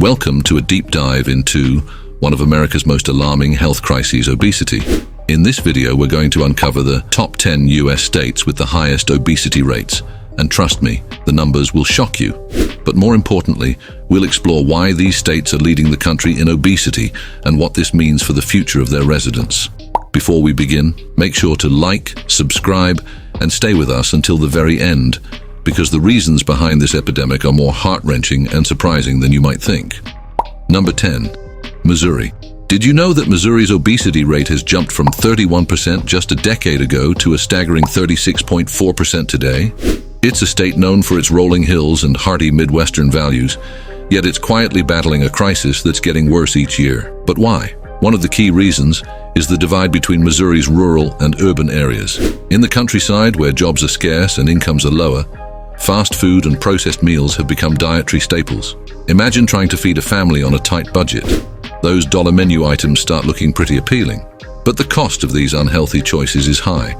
Welcome to a deep dive into one of America's most alarming health crises, obesity. In this video, we're going to uncover the top 10 US states with the highest obesity rates. And trust me, the numbers will shock you. But more importantly, we'll explore why these states are leading the country in obesity and what this means for the future of their residents. Before we begin, make sure to like, subscribe, and stay with us until the very end, because the reasons behind this epidemic are more heart-wrenching and surprising than you might think. Number 10. Missouri. Did you know that Missouri's obesity rate has jumped from 31% just a decade ago to a staggering 36.4% today? It's a state known for its rolling hills and hearty Midwestern values, yet it's quietly battling a crisis that's getting worse each year. But why? One of the key reasons is the divide between Missouri's rural and urban areas. In the countryside, where jobs are scarce and incomes are lower, fast food and processed meals have become dietary staples. Imagine trying to feed a family on a tight budget. Those dollar menu items start looking pretty appealing. But the cost of these unhealthy choices is high,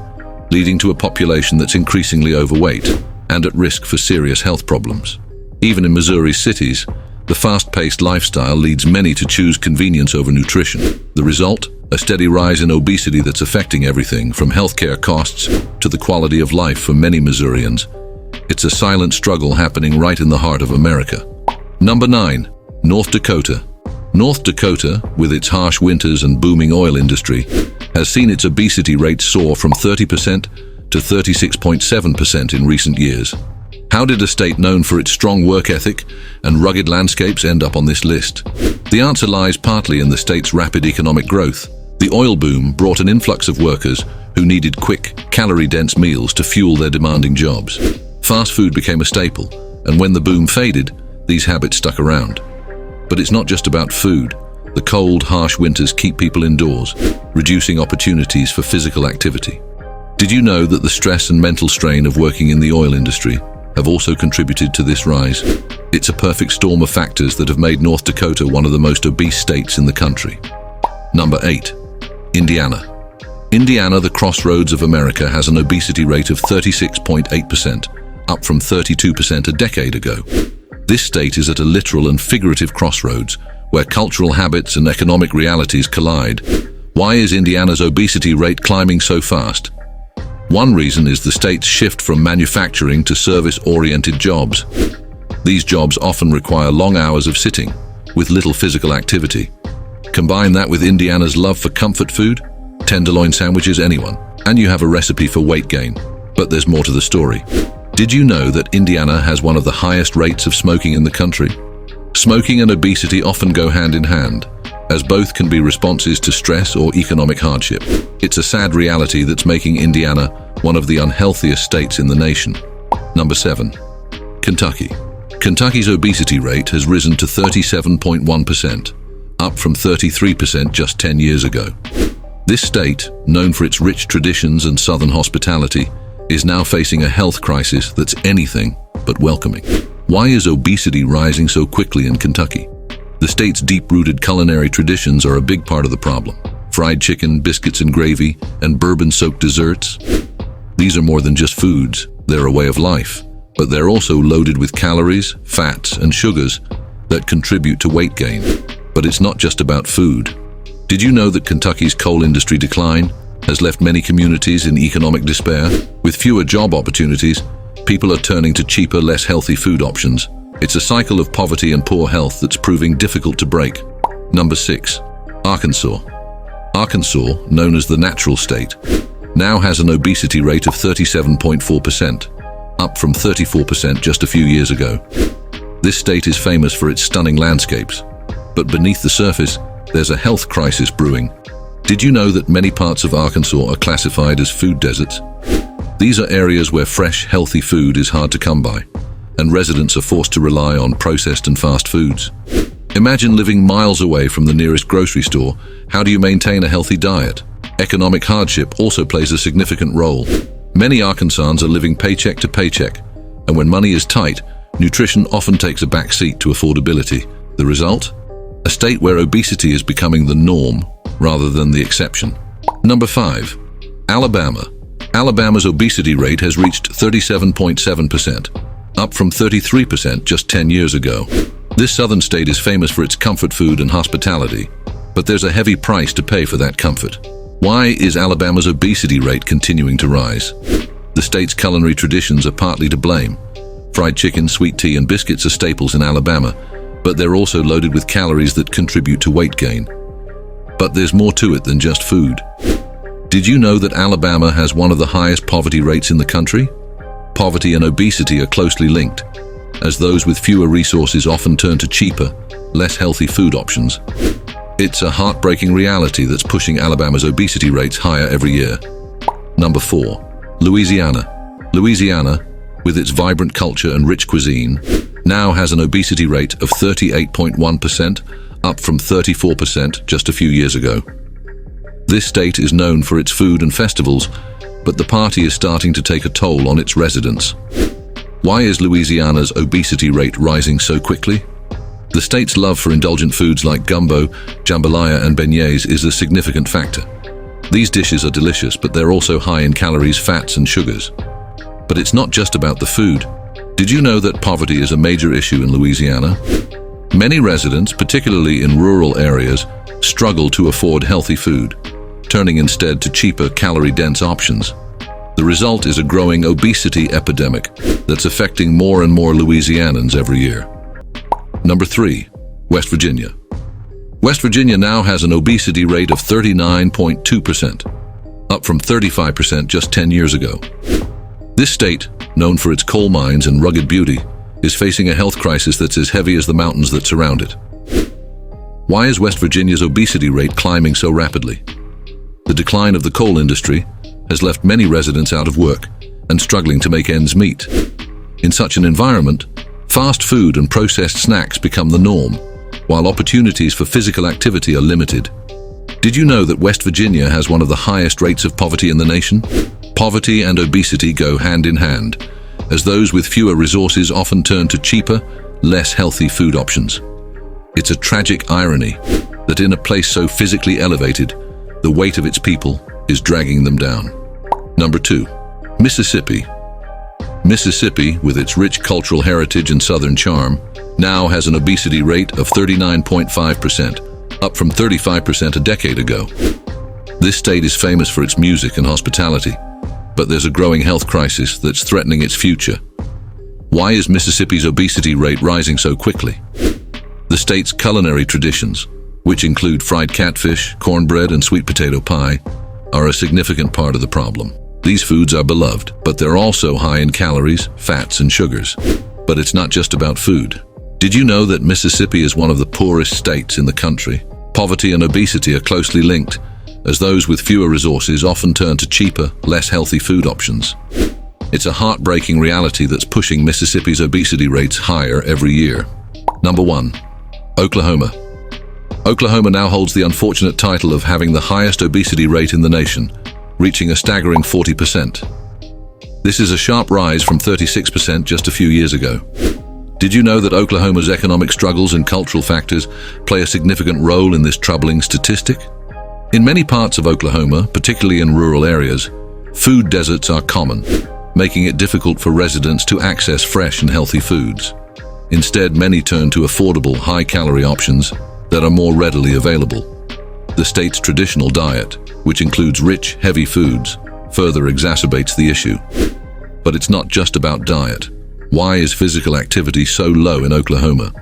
leading to a population that's increasingly overweight and at risk for serious health problems. Even in Missouri's cities, the fast-paced lifestyle leads many to choose convenience over nutrition. The result? A steady rise in obesity that's affecting everything from healthcare costs to the quality of life for many Missourians. It's a silent struggle happening right in the heart of America. Number 9. North Dakota. North Dakota, with its harsh winters and booming oil industry, has seen its obesity rate soar from 30% to 36.7% in recent years. How did a state known for its strong work ethic and rugged landscapes end up on this list? The answer lies partly in the state's rapid economic growth. The oil boom brought an influx of workers who needed quick, calorie-dense meals to fuel their demanding jobs. Fast food became a staple, and when the boom faded, these habits stuck around. But it's not just about food. The cold, harsh winters keep people indoors, reducing opportunities for physical activity. Did you know that the stress and mental strain of working in the oil industry have also contributed to this rise? It's a perfect storm of factors that have made North Dakota one of the most obese states in the country. Number 8. Indiana. Indiana, the crossroads of America, has an obesity rate of 36.8%, up from 32% a decade ago. This state is at a literal and figurative crossroads, where cultural habits and economic realities collide. Why is Indiana's obesity rate climbing so fast? One reason is the state's shift from manufacturing to service-oriented jobs. These jobs often require long hours of sitting, with little physical activity. Combine that with Indiana's love for comfort food, tenderloin sandwiches, anyone, and you have a recipe for weight gain. But there's more to the story. Did you know that Indiana has one of the highest rates of smoking in the country? Smoking and obesity often go hand in hand, as both can be responses to stress or economic hardship. It's a sad reality that's making Indiana one of the unhealthiest states in the nation. Number 7. Kentucky. Kentucky's obesity rate has risen to 37.1%, up from 33% just 10 years ago. This state, known for its rich traditions and southern hospitality, is now facing a health crisis that's anything but welcoming. Why is obesity rising so quickly in Kentucky? The state's deep-rooted culinary traditions are a big part of the problem. Fried chicken, biscuits and gravy, and bourbon-soaked desserts. These are more than just foods, they're a way of life. But they're also loaded with calories, fats, and sugars that contribute to weight gain. But it's not just about food. Did you know that Kentucky's coal industry decline has left many communities in economic despair? With fewer job opportunities, people are turning to cheaper, less healthy food options. It's a cycle of poverty and poor health that's proving difficult to break. Number 6. Arkansas. Arkansas, known as the natural state, now has an obesity rate of 37.4%, up from 34% just a few years ago. This state is famous for its stunning landscapes, but beneath the surface, there's a health crisis brewing. Did you know that many parts of Arkansas are classified as food deserts? These are areas where fresh, healthy food is hard to come by, and residents are forced to rely on processed and fast foods. Imagine living miles away from the nearest grocery store. How do you maintain a healthy diet? Economic hardship also plays a significant role. Many Arkansans are living paycheck to paycheck, and when money is tight, nutrition often takes a back seat to affordability. The result? A state where obesity is becoming the norm rather than the exception. Number 5. Alabama. Alabama's obesity rate has reached 37.7%, up from 33% just 10 years ago. This southern state is famous for its comfort food and hospitality, but there's a heavy price to pay for that comfort. Why is Alabama's obesity rate continuing to rise? The state's culinary traditions are partly to blame. Fried chicken, sweet tea, and biscuits are staples in Alabama, but they're also loaded with calories that contribute to weight gain. But there's more to it than just food. Did you know that Alabama has one of the highest poverty rates in the country? Poverty and obesity are closely linked, as those with fewer resources often turn to cheaper, less healthy food options. It's a heartbreaking reality that's pushing Alabama's obesity rates higher every year. Number 4. Louisiana. Louisiana, with its vibrant culture and rich cuisine, now has an obesity rate of 38.1%, up from 34% just a few years ago. This state is known for its food and festivals, but the party is starting to take a toll on its residents. Why is Louisiana's obesity rate rising so quickly? The state's love for indulgent foods like gumbo, jambalaya, and beignets is a significant factor. These dishes are delicious, but they're also high in calories, fats, and sugars. But it's not just about the food. Did you know that poverty is a major issue in Louisiana? Many residents, particularly in rural areas, struggle to afford healthy food, turning instead to cheaper, calorie-dense options. The result is a growing obesity epidemic that's affecting more and more Louisianans every year. Number 3. West Virginia. West Virginia now has an obesity rate of 39.2%, up from 35% just 10 years ago. This state, known for its coal mines and rugged beauty, is facing a health crisis that's as heavy as the mountains that surround it. Why is West Virginia's obesity rate climbing so rapidly? The decline of the coal industry has left many residents out of work and struggling to make ends meet. In such an environment, fast food and processed snacks become the norm, while opportunities for physical activity are limited. Did you know that West Virginia has one of the highest rates of poverty in the nation? Poverty and obesity go hand in hand, as those with fewer resources often turn to cheaper, less healthy food options. It's a tragic irony that in a place so physically elevated, the weight of its people is dragging them down. Number 2. Mississippi. Mississippi, with its rich cultural heritage and southern charm, now has an obesity rate of 39.5%, up from 35% a decade ago. This state is famous for its music and hospitality, but there's a growing health crisis that's threatening its future. Why is Mississippi's obesity rate rising so quickly? The state's culinary traditions, which include fried catfish, cornbread, and sweet potato pie, are a significant part of the problem. These foods are beloved, but they're also high in calories, fats, and sugars. But it's not just about food. Did you know that Mississippi is one of the poorest states in the country? Poverty and obesity are closely linked, as those with fewer resources often turn to cheaper, less healthy food options. It's a heartbreaking reality that's pushing Mississippi's obesity rates higher every year. Number 1. Oklahoma. Oklahoma now holds the unfortunate title of having the highest obesity rate in the nation, reaching a staggering 40%. This is a sharp rise from 36% just a few years ago. Did you know that Oklahoma's economic struggles and cultural factors play a significant role in this troubling statistic? In many parts of Oklahoma, particularly in rural areas, food deserts are common, making it difficult for residents to access fresh and healthy foods. Instead, many turn to affordable, high-calorie options that are more readily available. The state's traditional diet, which includes rich, heavy foods, further exacerbates the issue. But it's not just about diet. Why is physical activity so low in Oklahoma?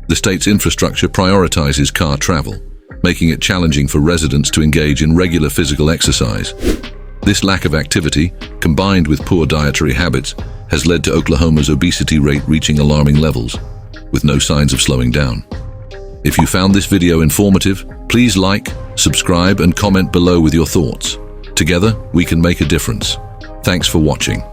The state's infrastructure prioritizes car travel, making it challenging for residents to engage in regular physical exercise. This lack of activity, combined with poor dietary habits, has led to Oklahoma's obesity rate reaching alarming levels, with no signs of slowing down. If you found this video informative, please like, subscribe, and comment below with your thoughts. Together, we can make a difference. Thanks for watching.